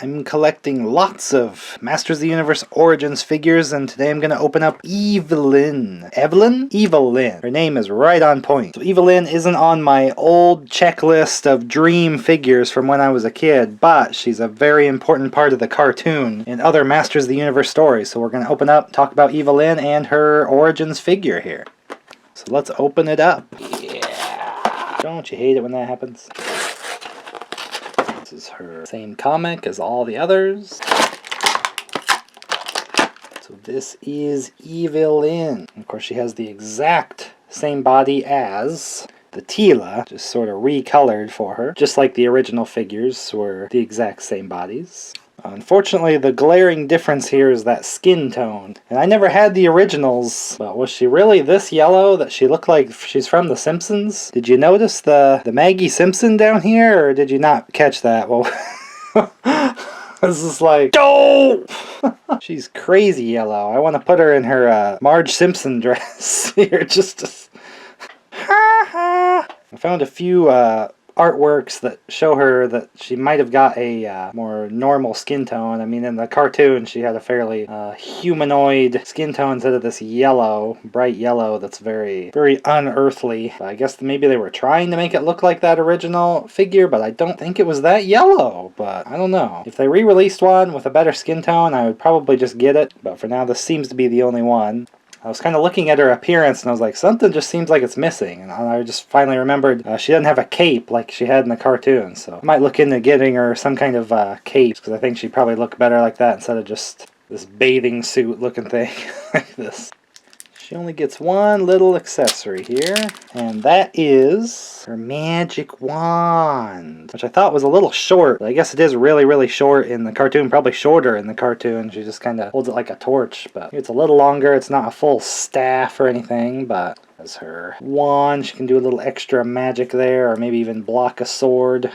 I'm collecting lots of Masters of the Universe Origins figures, and today I'm going to open up Evil-Lyn. Evelyn? Evil-Lyn. Her name is right on point. So Evil-Lyn isn't on my old checklist of dream figures from when I was a kid, but she's a very important part of the cartoon and other Masters of the Universe stories. So we're going to open up, talk about Evil-Lyn and her Origins figure here. So let's open it up. Yeah. Don't you hate it when that happens? This is her same comic as all the others. So this is Evil-Lyn. Of course, she has the exact same body as the Tila, just sort of recolored for her, just like the original figures were the exact same bodies. Unfortunately, the glaring difference here is that skin tone. And I never had the originals, but was she really this yellow that she looked like she's from The Simpsons? Did you notice the Maggie Simpson down here, or did you not catch that? Well, this is like, oh! She's crazy yellow. I want to put her in her Marge Simpson dress here, just to... I found a few artworks that show her that she might have got a more normal skin tone. I mean, in the cartoon she had a fairly humanoid skin tone instead of this yellow, bright yellow that's very, very unearthly. I guess maybe they were trying to make it look like that original figure, but I don't think it was that yellow. But I don't know. If they re-released one with a better skin tone, I would probably just get it. But for now, this seems to be the only one. I was kind of looking at her appearance and I was like, something just seems like it's missing. And I just finally remembered she doesn't have a cape like she had in the cartoon. So I might look into getting her some kind of cape, because I think she'd probably look better like that instead of just this bathing suit looking thing like this. She only gets one little accessory here, and that is her magic wand, which I thought was a little short. But I guess it is really, really short in the cartoon, probably shorter in the cartoon. She just kind of holds it like a torch, but it's a little longer. It's not a full staff or anything, but as her wand, she can do a little extra magic there, or maybe even block a sword.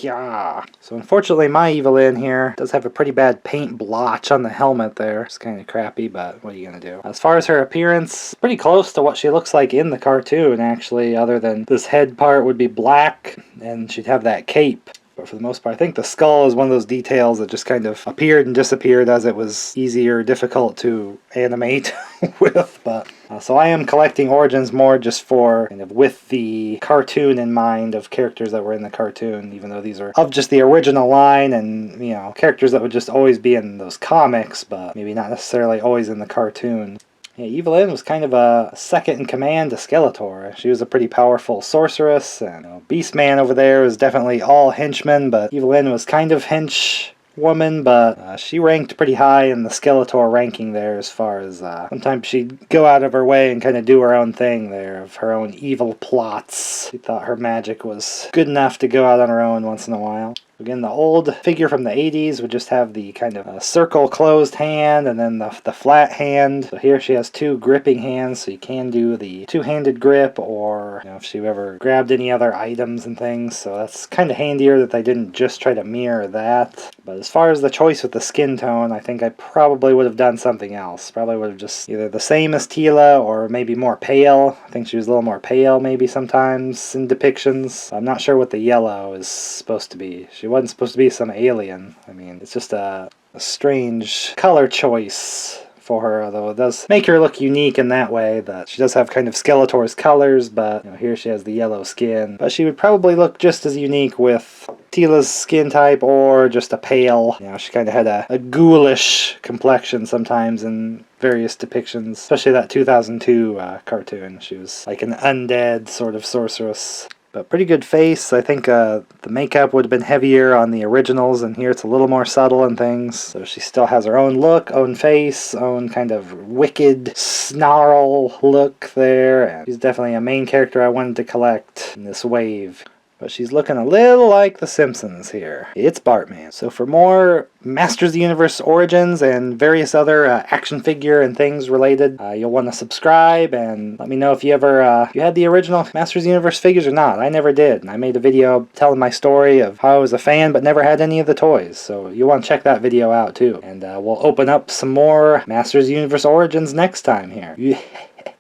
Yeah. So unfortunately, my Evil-Lyn here does have a pretty bad paint blotch on the helmet there. It's kind of crappy, but what are you going to do? As far as her appearance, pretty close to what she looks like in the cartoon, actually, other than this head part would be black, and she'd have that cape. But for the most part, I think the skull is one of those details that just kind of appeared and disappeared as it was easier or difficult to animate with. But so I am collecting Origins more just for kind of with the cartoon in mind of characters that were in the cartoon, even though these are of just the original line and, you know, characters that would just always be in those comics, but maybe not necessarily always in the cartoon. Yeah, Evil-Lyn was kind of a second in command to Skeletor. She was a pretty powerful sorceress, and Beastman over there was definitely all henchmen, but Evil-Lyn was kind of hench woman, but she ranked pretty high in the Skeletor ranking there, as far as sometimes she'd go out of her way and kind of do her own thing there, of her own evil plots. She thought her magic was good enough to go out on her own once in a while. Again, the old figure from the 80s would just have the kind of circle closed hand and then the flat hand. So here she has two gripping hands, so you can do the two-handed grip, or if she ever grabbed any other items and things. So that's kind of handier that they didn't just try to mirror that. But as far as the choice with the skin tone, I think I probably would have done something else. Probably would have just either the same as Tila or maybe more pale. I think she was a little more pale maybe sometimes in depictions. I'm not sure what the yellow is supposed to be. She wasn't supposed to be some alien. I mean, it's just a strange color choice for her, although it does make her look unique in that way, that she does have kind of Skeletor's colors, but here she has the yellow skin. But she would probably look just as unique with Tila's skin type, or just a pale. She kind of had a ghoulish complexion sometimes in various depictions, especially that 2002 cartoon. She was like an undead sort of sorceress. But pretty good face. I think the makeup would have been heavier on the originals, and here it's a little more subtle and things. So she still has her own look, own face, own kind of wicked snarl look there. And she's definitely a main character I wanted to collect in this wave. But she's looking a little like The Simpsons here. It's Bartman. So for more Masters of the Universe Origins and various other action figure and things related, you'll want to subscribe and let me know if you ever you had the original Masters of the Universe figures or not. I never did. And I made a video telling my story of how I was a fan but never had any of the toys. So you'll want to check that video out too. And we'll open up some more Masters of the Universe Origins next time here.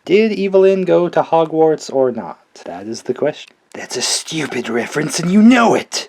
Did Evil-Lyn go to Hogwarts or not? That is the question. That's a stupid reference and you know it!